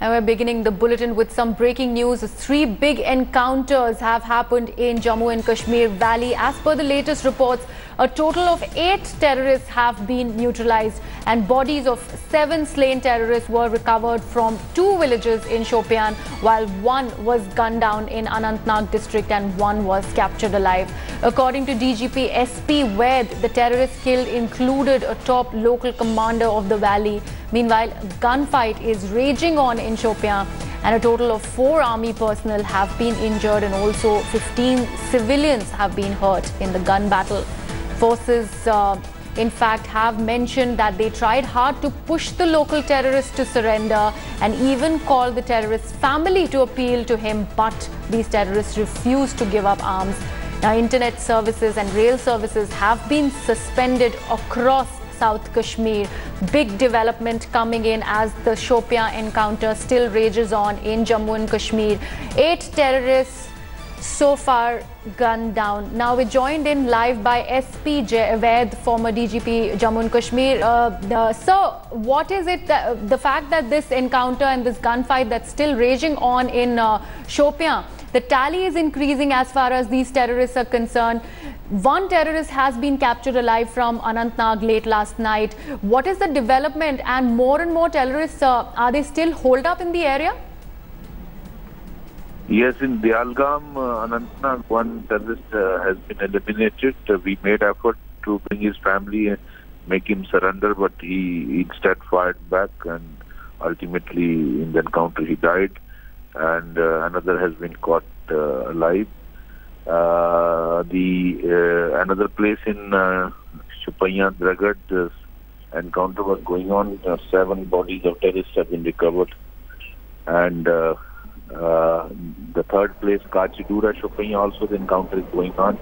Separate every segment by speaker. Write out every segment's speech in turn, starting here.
Speaker 1: And we're beginning the bulletin with some breaking news. 3 big encounters have happened in Jammu and Kashmir Valley. As per the latest reports, a total of 8 terrorists have been neutralized and bodies of 7 slain terrorists were recovered from 2 villages in Shopian, while 1 was gunned down in Anantnag district and 1 was captured alive. According to DGP SP Ved, the terrorists killed included a top local commander of the valley. Meanwhile, gunfight is raging on in Shopian and a total of 4 army personnel have been injured and also 15 civilians have been hurt in the gun battle. Forces, in fact, have mentioned that they tried hard to push the local terrorists to surrender and even called the terrorist's family to appeal to him, but these terrorists refused to give up arms. Now, internet services and rail services have been suspended across South Kashmir. Big development coming in as the Shopian encounter still rages on in Jammu and Kashmir. 8 terrorists so far gunned down. Now we're joined in live by SP Ved, former DGP Jammu and Kashmir. Sir, what is it, the fact that this encounter and this gunfight that's still raging on in Shopian, the tally is increasing as far as these terrorists are concerned. 1 terrorist has been captured alive from Anantnag late last night. What is the development, and more terrorists, are they still holed up in the area?
Speaker 2: Yes, in Dialgam, Anantnag, 1 terrorist has been eliminated. We made effort to bring his family and make him surrender, but he instead fired back, and ultimately in the encounter he died. And another has been caught alive. Another place in Shopian, Dragad, encounter was going on. 7 bodies of terrorists have been recovered. And the 3rd place, Kachidura, Shopian, also the encounter is going on.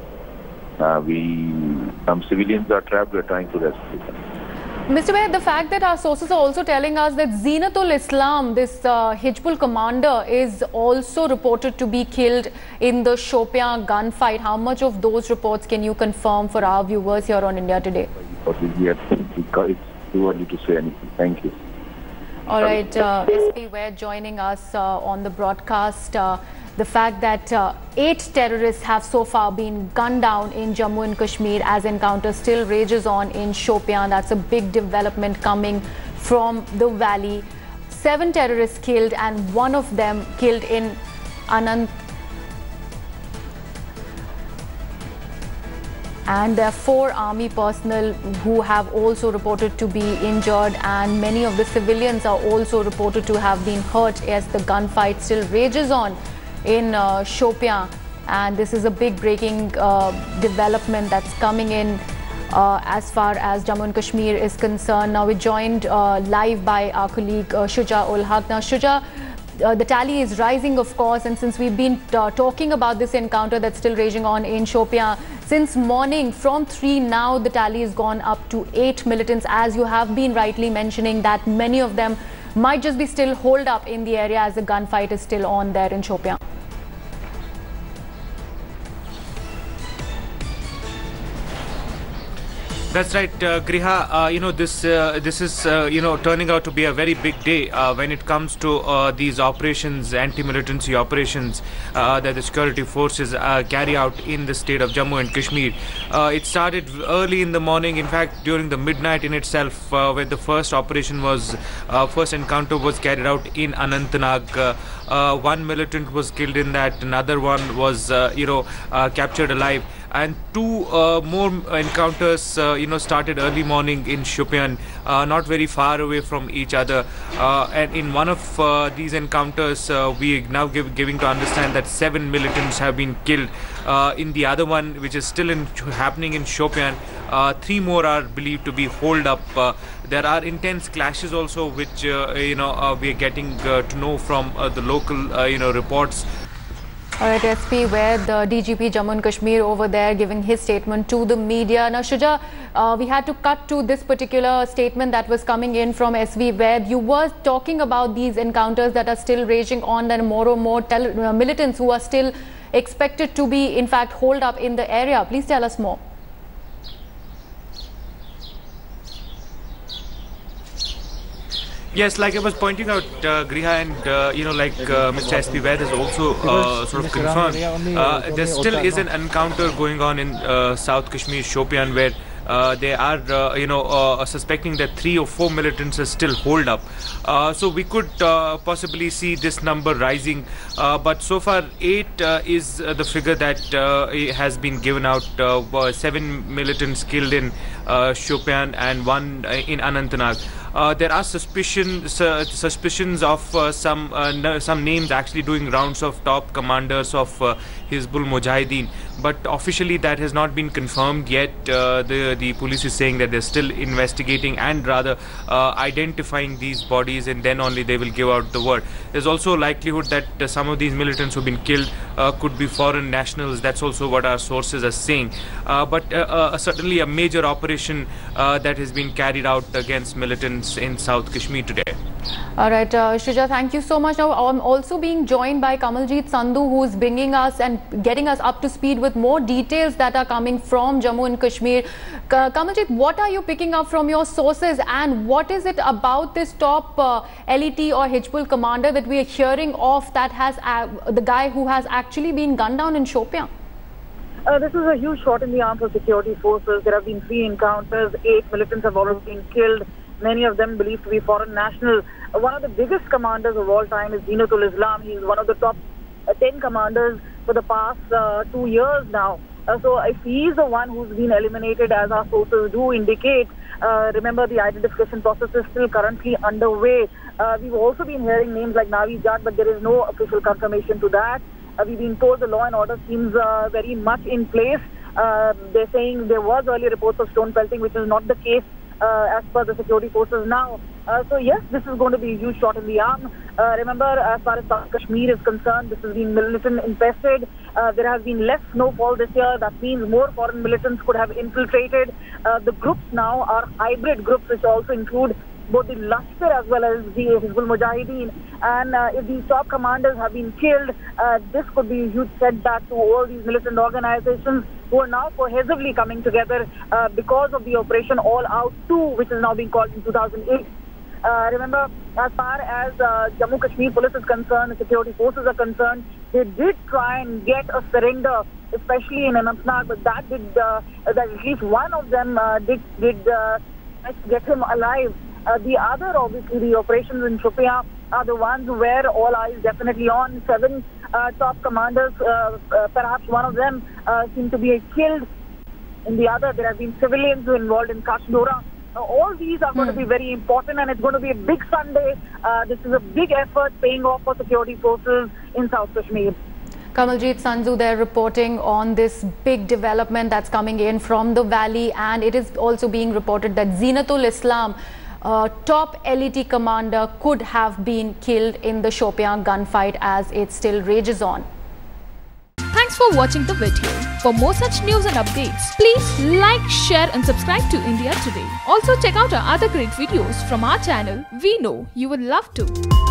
Speaker 2: Some civilians are trapped. We are trying to rescue them.
Speaker 1: Mr. Ved, the fact that our sources are also telling us that Zinatul Islam, this Hizbul commander, is also reported to be killed in the Shopian gunfight. How much of those reports can you confirm for our viewers here on India Today?
Speaker 2: It's too early to say anything. Thank you.
Speaker 1: All right, SP Ved joining us on the broadcast. The fact that 8 terrorists have so far been gunned down in Jammu and Kashmir as encounter still rages on in Shopian. That's a big development coming from the valley. 7 terrorists killed and 1 of them killed in Anant. And there are 4 army personnel who have also reported to be injured, and many of the civilians are also reported to have been hurt as the gunfight still rages on in Shopian. And this is a big breaking development that's coming in as far as Jammu and Kashmir is concerned. Now we're joined live by our colleague Shuja ul Haq. Now Shuja, the tally is rising, of course, and since we've been talking about this encounter that's still raging on in Shopian since morning, from 3 now the tally has gone up to 8 militants, as you have been rightly mentioning that many of them might just be still holed up in the area as the gunfight is still on there in Shopian.
Speaker 3: That's right, Griha. This is turning out to be a very big day when it comes to these operations, anti-militancy operations that the security forces carry out in the state of Jammu and Kashmir. It started early in the morning, in fact during the midnight in itself, where the first encounter was carried out in Anantnag. 1 militant was killed in that, another one was captured alive, and 2 more encounters started early morning in Shopian, not very far away from each other. And in one of these encounters, we are now giving to understand that 7 militants have been killed. In the other one, which is still happening in Shopian, 3 more are believed to be holed up. There are intense clashes also, which we are getting to know from the local reports.
Speaker 1: All right, SP Ved, the DGP Jammu and Kashmir over there giving his statement to the media. Now, Shuja, we had to cut to this particular statement that was coming in from SV Ved. You were talking about these encounters that are still raging on, and more militants who are still expected to be, in fact, holed up in the area. Please tell us more.
Speaker 3: Yes, like I was pointing out, Griha, and like Mr. SP Vaid has also sort of confirmed, there still is an encounter going on in South Kashmir, Shopian, where they are, suspecting that 3 or 4 militants are still holed up. So we could possibly see this number rising, but so far 8 is the figure that has been given out. 7 militants killed in Shopian and 1 in Anantnag. There are suspicions of some names actually doing rounds of top commanders of Hizbul Mujahideen, but officially that has not been confirmed yet. The police is saying that they're still investigating and rather identifying these bodies, and then only they will give out the word. There's also a likelihood that some of these militants who've been killed could be foreign nationals. That's also what our sources are saying. But certainly a major operation that has been carried out against militants in South Kashmir today.
Speaker 1: All right, Shrija, thank you so much. Now, I'm also being joined by Kamaljeet Sandhu, who is bringing us and getting us up to speed with more details that are coming from Jammu and Kashmir. Kamaljeet, what are you picking up from your sources, and what is it about this top LET or Hizbul commander that we are hearing of, that has the guy who has actually been gunned down in Shopian?
Speaker 4: This is a huge shot in the arm for security forces. There have been 3 encounters. 8 militants have already been killed. Many of them believed to be foreign national. One of the biggest commanders of all time is Militants Islam. He is one of the top 10 commanders for the past 2 years now. So if he is the one who's been eliminated, as our sources do indicate, remember the identification process is still currently underway. We've also been hearing names like Navi Jat, but there is no official confirmation to that. We've been told the law and order seems very much in place. They're saying there was earlier reports of stone pelting, which is not the case as per the security forces now. So yes, this is going to be a huge shot in the arm. Remember, as far as South Kashmir is concerned, this has been militant infested. There has been less snowfall this year. That means more foreign militants could have infiltrated. The groups now are hybrid groups, which also include both the Lashkar as well as the Hizbul Mujahideen. And if these top commanders have been killed, this could be a huge setback to all these militant organizations who are now cohesively coming together because of the Operation All Out 2, which is now being called in 2008. Remember, as far as Jammu Kashmir police is concerned, the security forces are concerned, they did try and get a surrender, especially in Anantnag, but that that at least one of them did get him alive. The other, obviously, the operations in Shopian are the ones where all eyes definitely on. 7 top commanders, perhaps one of them seem to be killed. In the other, there have been civilians who are involved in Kashdora. All these are going to be very important, and it's going to be a big Sunday. This is a big effort paying off for security forces in South Kashmir.
Speaker 1: Kamaljeet Sandhu there reporting on this big development that's coming in from the valley, and it is also being reported that Militants Islam, top LET commander, could have been killed in the Shopian gunfight as it still rages on.
Speaker 5: Thanks for watching the video. For more such news and updates, please like, share and subscribe to India Today. Also check out our other great videos from our channel. We know you would love to.